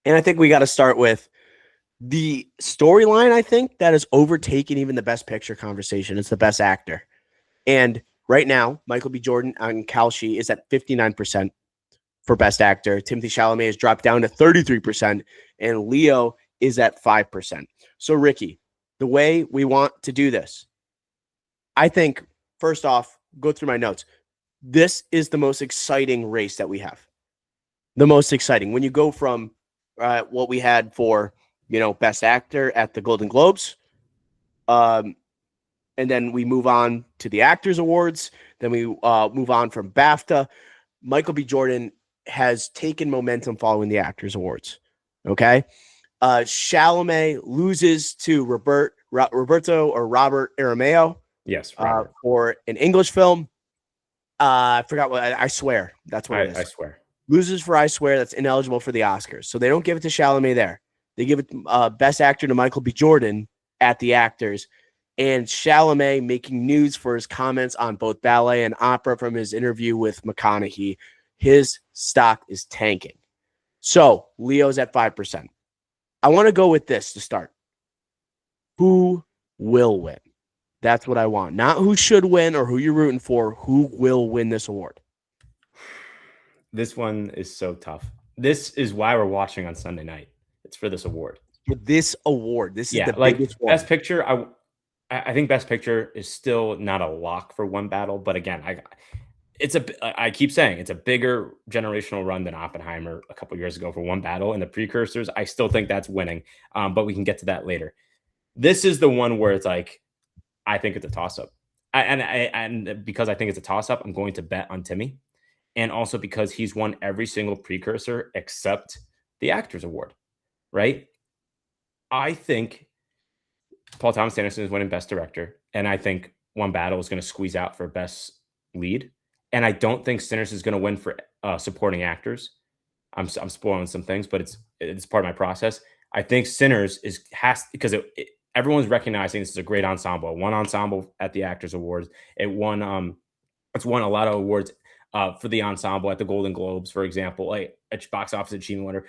And I think we got to start with the storyline. I think that has overtaken even the best picture conversation. It's the best actor. And right now, Michael B. Jordan on Kalshi is at 59% for best actor. Timothy Chalamet has dropped down to 33%, and Leo is at 5%. So, Ricky, the way we want to do this, I think, first off, go through my notes. This is the most exciting race that we have. The most exciting. When you go from what we had for, best actor at the Golden Globes, and then we move on to the Actors Awards, then we move on from BAFTA. Michael B. Jordan has taken momentum following the Actors Awards. Okay. Chalamet loses to Roberto or Robert Aramayo. Yes, Robert. For an English film. I forgot what I Swear. That's what it is. I Swear. Loses for I Swear. That's ineligible for the Oscars. So they don't give it to Chalamet there. They give it best actor to Michael B. Jordan at the Actors. And Chalamet making news for his comments on both ballet and opera from his interview with McConaughey. His stock is tanking. So Leo's at 5%. I want to go with this to start. Who will win? That's what I want. Not who should win or who you're rooting for. Who will win this award? This one is so tough. This is why we're watching on Sunday night. It's for this award. For this award. This is the biggest one. Best Picture. I think Best Picture is still not a lock for one battle. But again, I keep saying it's a bigger generational run than Oppenheimer a couple years ago for one battle. And the precursors, I still think that's winning. But we can get to that later. This is the one where it's like, I think it's a toss-up. And because I think it's a toss-up, I'm going to bet on Timmy. And also because he's won every single precursor except the Actors Award, right? I think Paul Thomas Anderson is winning Best Director. And I think One Battle is going to squeeze out for Best Lead. And I don't think Sinners is going to win for supporting actors. I'm spoiling some things, but it's part of my process. I think Sinners because everyone's recognizing this is a great ensemble. It won ensemble at the Actors Awards. It's won a lot of awards for the ensemble at the Golden Globes, for example, like a box office achievement winner.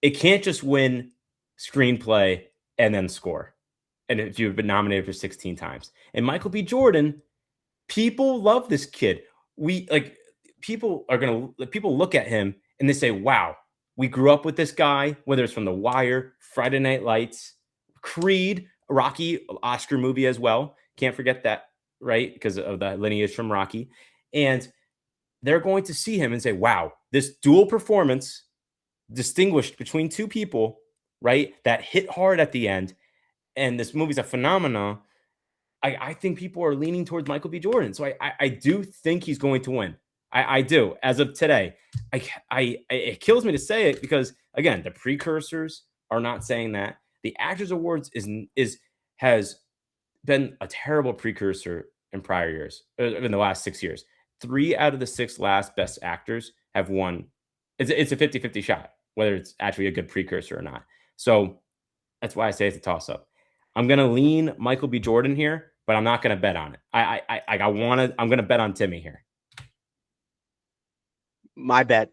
It can't just win screenplay and then score. And if you've been nominated for 16 times. And Michael B. Jordan, people love this kid. People look at him and they say, wow, we grew up with this guy, whether it's from The Wire, Friday Night Lights, Creed, Rocky, Oscar movie as well. Can't forget that, right? Because of the lineage from Rocky. And they're going to see him and say, wow, this dual performance distinguished between two people, right? That hit hard at the end. And this movie's a phenomenon. I think people are leaning towards Michael B. Jordan. So I do think he's going to win. I do. As of today, it kills me to say it because, again, the precursors are not saying that. The Actors Awards has been a terrible precursor in prior years, in the last 6 years. 3 out of the 6 last best actors have won. It's a 50-50 shot, whether it's actually a good precursor or not. So that's why I say it's a toss-up. I'm going to lean Michael B. Jordan here, but I'm not going to bet on it. I'm going to bet on Timmy here. My bet.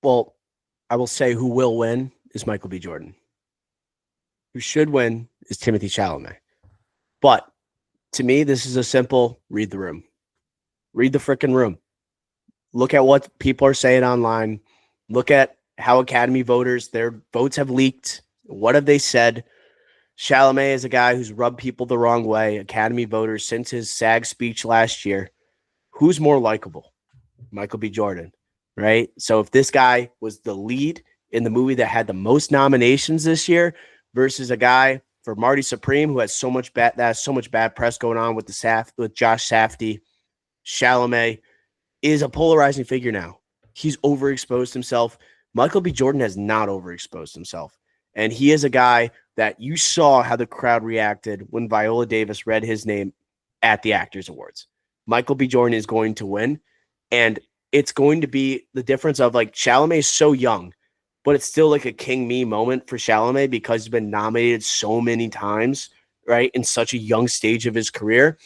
Well, I will say who will win is Michael B. Jordan. Who should win is Timothy Chalamet. But to me, this is a simple read the room. Read the freaking room. Look at what people are saying online. Look at how Academy voters, their votes have leaked. What have they said? Chalamet is a guy who's rubbed people the wrong way. Academy voters since his SAG speech last year. Who's more likable? Michael B. Jordan, right? So if this guy was the lead in the movie that had the most nominations this year versus a guy for Marty Supreme who has so much bad press going on with Josh Safdie, Chalamet is a polarizing figure now. He's overexposed himself. Michael B. Jordan has not overexposed himself. And he is a guy that you saw how the crowd reacted when Viola Davis read his name at the Actors Awards. Michael B. Jordan is going to win. And it's going to be the difference of like Chalamet is so young, but it's still like a king me moment for Chalamet because he's been nominated so many times, right? In such a young stage of his career.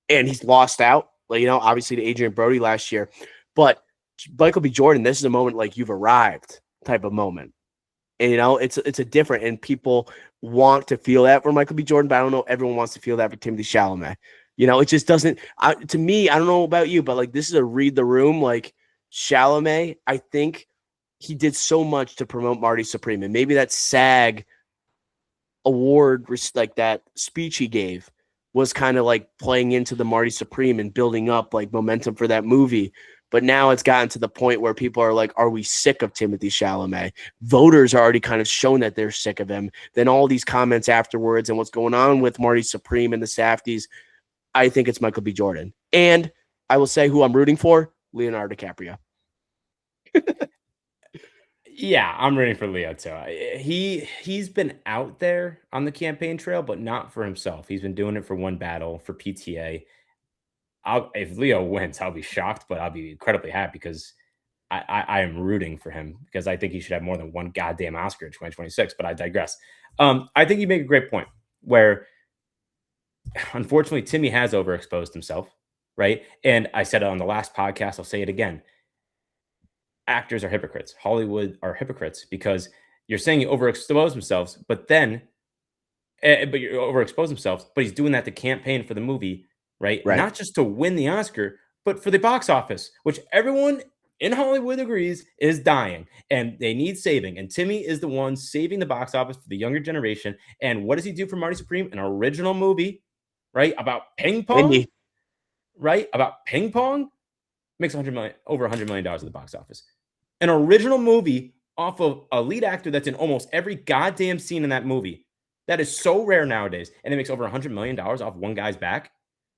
And he's lost out, obviously to Adrian Brody last year. But Michael B. Jordan, this is a moment like you've arrived. type of moment. And, it's a different, and people want to feel that for Michael B. Jordan, but I don't know everyone wants to feel that for Timothée Chalamet. It just doesn't. To me, I don't know about you, but like this is a read the room. Like Chalamet, I think he did so much to promote Marty Supreme, and maybe that SAG award, like that speech he gave, was kind of like playing into the Marty Supreme and building up like momentum for that movie. But now it's gotten to the point where people are like, are we sick of Timothée Chalamet? Voters are already kind of shown that they're sick of him. Then all these comments afterwards and what's going on with Marty Supreme and the Safdies, I think it's Michael B. Jordan. And I will say who I'm rooting for, Leonardo DiCaprio. Yeah, I'm rooting for Leo too. He's been out there on the campaign trail, but not for himself. He's been doing it for One Battle, for PTA. If Leo wins, I'll be shocked, but I'll be incredibly happy because I am rooting for him because I think he should have more than one goddamn Oscar in 2026. But I digress. I think you make a great point where, unfortunately, Timmy has overexposed himself, right? And I said it on the last podcast. I'll say it again. Actors are hypocrites. Hollywood are hypocrites because you're saying he overexposed themselves, but then, but you overexposed themselves, but he's doing that to campaign for the movie. Right? Not just to win the Oscar, but for the box office, which everyone in Hollywood agrees is dying and they need saving. And Timmy is the one saving the box office for the younger generation. And what does he do for Marty Supreme? An original movie, right? About ping pong, right? About ping pong makes over $100 million at the box office. An original movie off of a lead actor that's in almost every goddamn scene in that movie. That is so rare nowadays. And it makes over $100 million off one guy's back.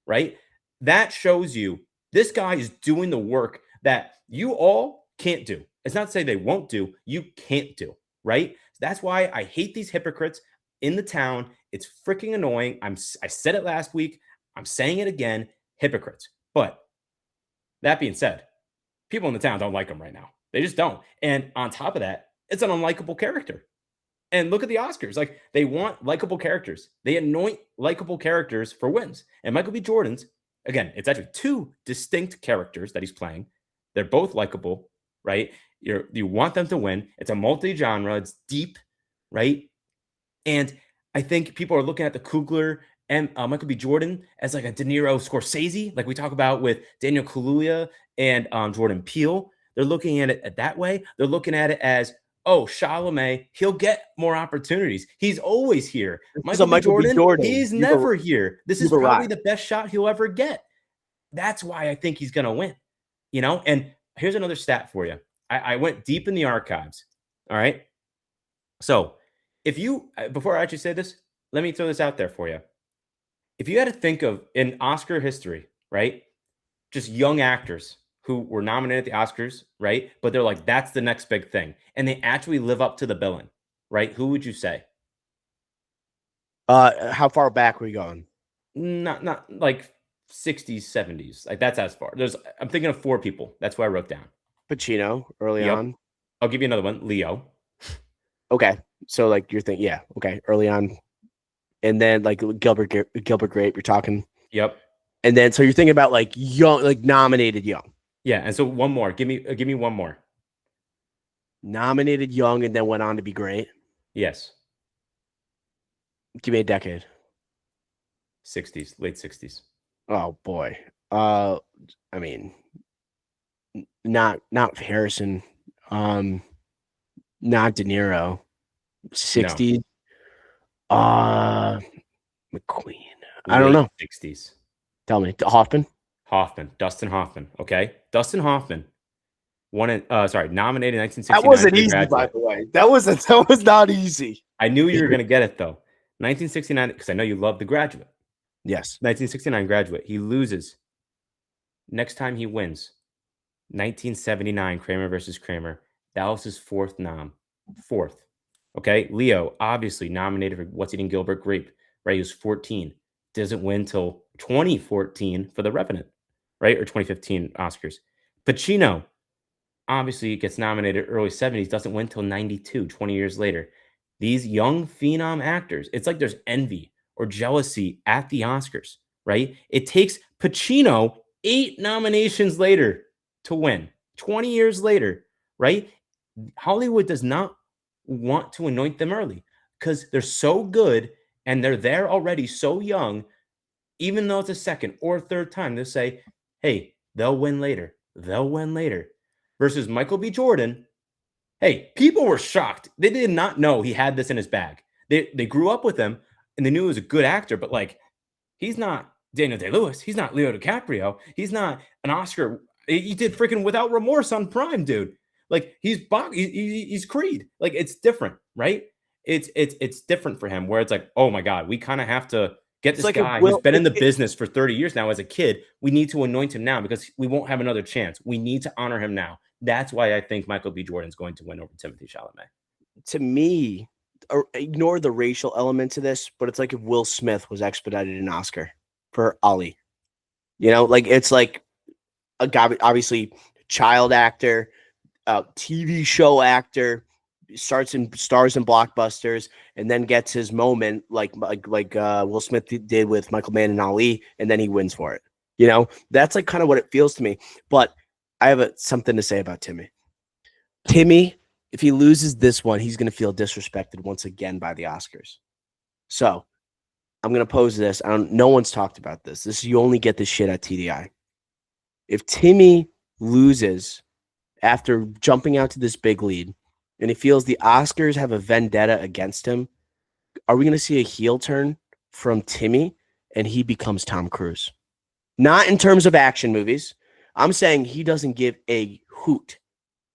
Right? That shows you this guy is doing the work that you all can't do. It's not to say they won't do, you can't do, right? That's why I hate these hypocrites in the town. It's freaking annoying. I said it last week. I'm saying it again, hypocrites. But that being said, people in the town don't like him right now. They just don't. And on top of that, it's an unlikable character. And look at the Oscars. Like, they want likable characters. They anoint likable characters for wins. And Michael B. Jordan's, again, it's actually two distinct characters that he's playing. They're both likable, right? You want them to win. It's a multi-genre. It's deep, right? And I think people are looking at the Coogler and Michael B. Jordan as like a De Niro Scorsese, like we talk about with Daniel Kaluuya and Jordan Peele. They're looking at it that way. They're looking at it as, oh, Chalamet, he'll get more opportunities. He's always here. Michael B. Jordan, he's never here. This is probably the best shot he'll ever get. That's why I think he's going to win, And here's another stat for you. I went deep in the archives, all right? So before I actually say this, let me throw this out there for you. If you had to think of in Oscar history, right, just young actors who were nominated at the Oscars, right? But they're like, that's the next big thing. And they actually live up to the billing, right? Who would you say? How far back were you going? Not like 60s, 70s. Like that's as far. I'm thinking of 4 people. That's what I wrote down. Pacino early on. I'll give you another one. Leo. Okay. So like you're thinking, yeah, okay, early on. And then like Gilbert Grape, you're talking. Yep. And then so you're thinking about like young, like nominated young. Yeah, and so one more. Give me one more. Nominated young and then went on to be great. Yes. Give me a decade. 60s, late 60s. Oh boy. I mean, not Harrison. Not De Niro. 60s. No. McQueen. I don't know. 60s. Tell me. Hoffman. Dustin Hoffman. Okay. Dustin Hoffman nominated in 1969. That wasn't easy, by the way. That was not easy. I knew you were going to get it, though. 1969, because I know you love The Graduate. Yes. 1969 Graduate. He loses. Next time he wins, 1979 Kramer versus Kramer. That was his 4th nom. 4th. Okay. Leo, obviously nominated for What's Eating Gilbert Grape, right? He was 14. Doesn't win till 2014 for The Revenant, right? Or 2015 Oscars. Pacino, obviously gets nominated early 70s, doesn't win till 92, 20 years later. These young phenom actors, it's like there's envy or jealousy at the Oscars, right? It takes Pacino 8 nominations later to win, 20 years later, right? Hollywood does not want to anoint them early because they're so good and they're there already so young. Even though it's a second or third time, they'll say, hey, they'll win later. They'll win later. Versus Michael B. Jordan. Hey, people were shocked. They did not know he had this in his bag. They grew up with him and they knew he was a good actor, but like, he's not Daniel Day-Lewis. He's not Leo DiCaprio. He's not an Oscar. He did freaking Without Remorse on Prime, dude. Like he's Creed. Like it's different, right? It's different for him. Where it's like, oh my god, we kind of have to get this guy who's been in the business for 30 years now as a kid. We need to anoint him now because we won't have another chance. We need to honor him now. That's why I think Michael B. Jordan's going to win over Timothée Chalamet. To me, ignore the racial element to this, but it's like if Will Smith was expedited an Oscar for Ali. Like it's like a guy, obviously child actor, TV show actor, stars in blockbusters, and then gets his moment like Will Smith did with Michael Mann and Ali, and then he wins for it. That's like kind of what it feels to me. But I have something to say about Timmy. Timmy, if he loses this one, he's going to feel disrespected once again by the Oscars. So I'm going to pose this. No one's talked about this. You only get this shit at TDI. If Timmy loses after jumping out to this big lead and he feels the Oscars have a vendetta against him, are we going to see a heel turn from Timmy and he becomes Tom Cruise? Not in terms of action movies. I'm saying he doesn't give a hoot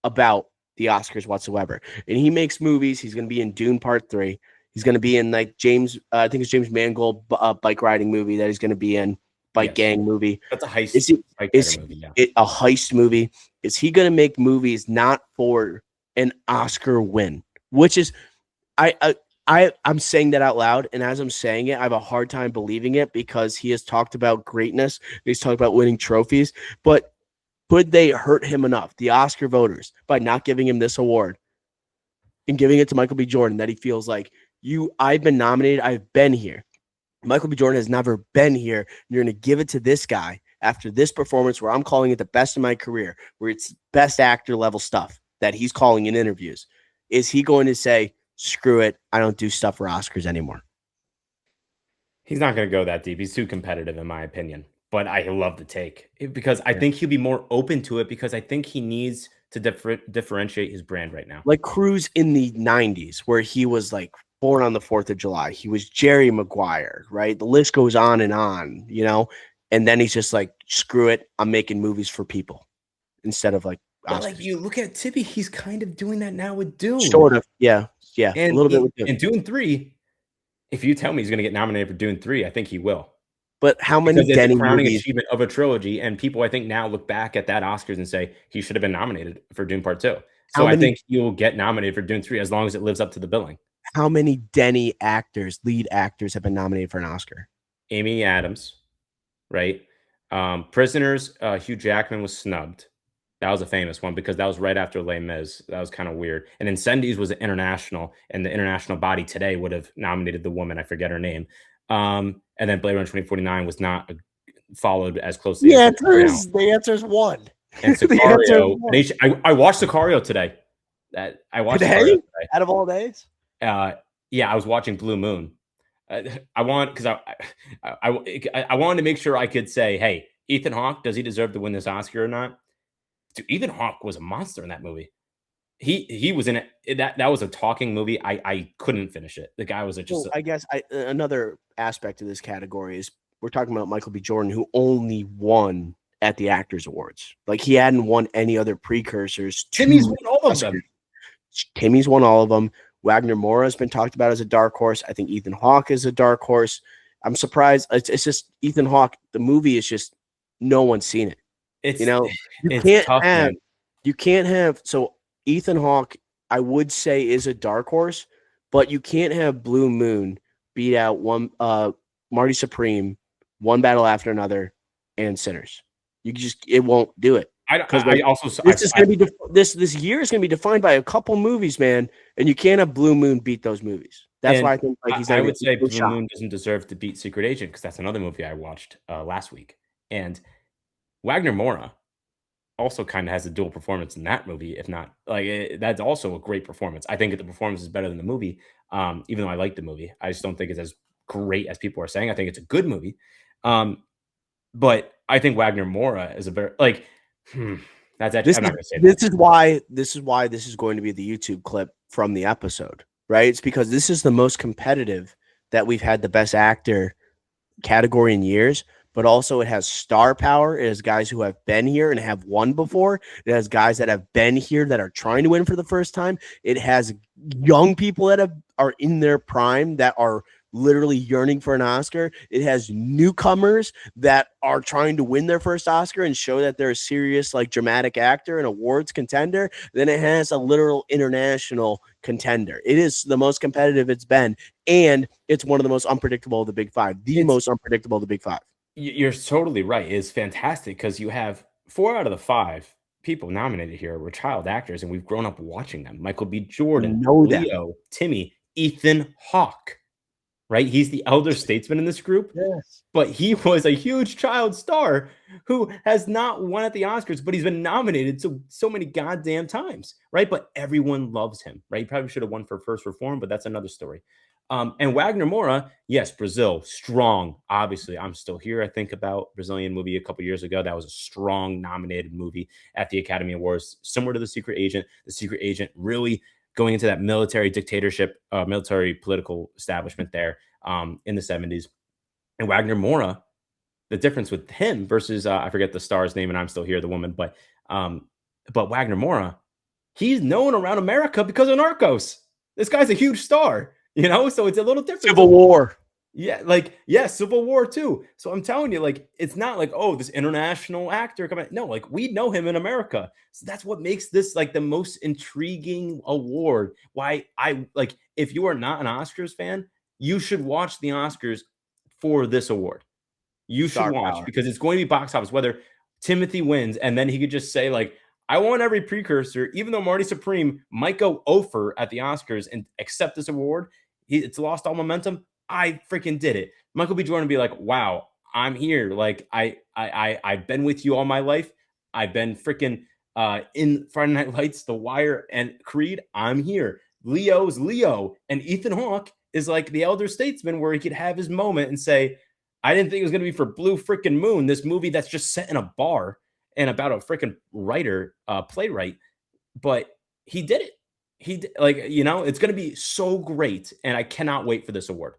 about the Oscars whatsoever. And he makes movies. He's going to be in Dune Part 3. He's going to be in like I think it's James Mangold bike riding movie that he's going to be in. Gang movie. That's a heist. Is movie, yeah. A heist movie? Is he going to make movies not for an Oscar win? Which is, I'm saying that out loud, and as I'm saying it, I have a hard time believing it because he has talked about greatness. He's talked about winning trophies, but could they hurt him enough, the Oscar voters, by not giving him this award and giving it to Michael B. Jordan that he feels like I've been nominated, I've been here. Michael B. Jordan has never been here. You're going to give it to this guy after this performance where I'm calling it the best of my career, where it's best actor level stuff that he's calling in interviews. Is he going to say, screw it, I don't do stuff for Oscars anymore? He's not going to go that deep. He's too competitive, in my opinion. But I love the take because I think he'll be more open to it because I think he needs to differentiate his brand right now. Like Cruise in the 90s, where he was like born on the 4th of July. He was Jerry Maguire, right? The list goes on, and then he's just like, screw it, I'm making movies for people instead of like Oscars. But like you look at Timmy, he's kind of doing that now with Dune. Sort of, yeah, and a little bit with Dune. And Dune 3, if you tell me he's going to get nominated for Dune 3, I think he will. But how many Denny crowning movies? Achievement of a trilogy, and people I think now look back at that Oscars and say he should have been nominated for Dune Part 2. So I think he will get nominated for Dune 3 as long as it lives up to the billing. How many Denny lead actors, have been nominated for an Oscar? Amy Adams, right? Prisoners, Hugh Jackman was snubbed. That was a famous one because that was right after Les Mis. That was kind of weird. And Incendies was an international, and the international body today would have nominated the woman. I forget her name. And then Blade Runner 2049 was not followed as closely. The answer is one. And Sicario. I watched Sicario today. I watched today? Out of all days. Yeah, I was watching Blue Moon. I wanted to make sure I could say, hey, Ethan Hawke, does he deserve to win this Oscar or not? Dude, Ethan Hawke was a monster in that movie. He was in it. That was a talking movie. I couldn't finish it. The guy was I guess another aspect of this category is we're talking about Michael B. Jordan, who only won at the Actors Awards. Like he hadn't won any other precursors. Timmy's won all of them. Timmy's won all of them. Wagner Moura has been talked about as a dark horse. I think Ethan Hawke is a dark horse. I'm surprised. It's just Ethan Hawke. The movie is just no one's seen it. You can't have. So Ethan Hawke, I would say, is a dark horse, but you can't have Blue Moon beat out Marty Supreme, One Battle After Another, and Sinners. It won't do it. This year is going to be defined by a couple movies, man, and you can't have Blue Moon beat those movies. That's why I think I would say Blue Moon doesn't deserve to beat Secret Agent because that's another movie I watched last week. And Wagner Moura, also kind of has a dual performance in that movie, if not like that's also a great performance. I think that the performance is better than the movie, even though I like the movie. I just don't think it's as great as people are saying. I think it's a good movie, um, but I think Wagner Mora is a very like. Hmm, that's actually, This I'm is not going to say that. this is why this is going to be the YouTube clip from the episode, right? It's because this is the most competitive that we've had the best actor category in years, but also it has star power. It has guys who have been here and have won before. It has guys that have been here that are trying to win for the first time. It has young people that are in their prime that are literally yearning for an Oscar. It has newcomers that are trying to win their first Oscar and show that they're a serious, like, dramatic actor and awards contender. Then it has a literal international contender. It is the most competitive it's been, and it's one of the most unpredictable of the big five. The most unpredictable of the big five. You're totally right. It's fantastic because you have 4 out of the 5 people nominated here were child actors, and we've grown up watching them. Michael B. Jordan, Know them. Leo, Timmy, Ethan Hawke, right? He's the elder statesman in this group, Yes. but he was a huge child star who has not won at the Oscars, but he's been nominated so many goddamn times, right? But everyone loves him, right? He probably should have won for First Reform, but that's another story. And Wagner Moura, yes, Brazil, strong. Obviously, I'm Still Here. I think about Brazilian movie a couple years ago. That was a strong nominated movie at the Academy Awards, similar to The Secret Agent. The Secret Agent really going into that military dictatorship, military political establishment there in the 70s. And Wagner Moura, the difference with him versus I forget the star's name, and I'm Still Here, the woman, but Wagner Moura, he's known around America because of Narcos. This guy's a huge star. So it's a little different. Civil War. Yeah, Civil War too. So I'm telling you, it's not like, oh, this international actor coming. No, we know him in America. So that's what makes this the most intriguing award. Why if you are not an Oscars fan, you should watch the Oscars for this award. You should Star watch power. because it's going to be box office. Whether Timothy wins and then he could just say I want every precursor, even though Marty Supreme might go over at the Oscars and accept this award. It's lost all momentum. I freaking did it. Michael B. Jordan would be like, wow, I'm here. I've been with you all my life. I've been freaking in Friday Night Lights, The Wire, and Creed. I'm here. Leo's Leo. And Ethan Hawke is like the elder statesman where he could have his moment and say, I didn't think it was going to be for Blue freaking Moon, this movie that's just set in a bar and about a freaking writer, playwright. But he did it. It's going to be so great. And I cannot wait for this award.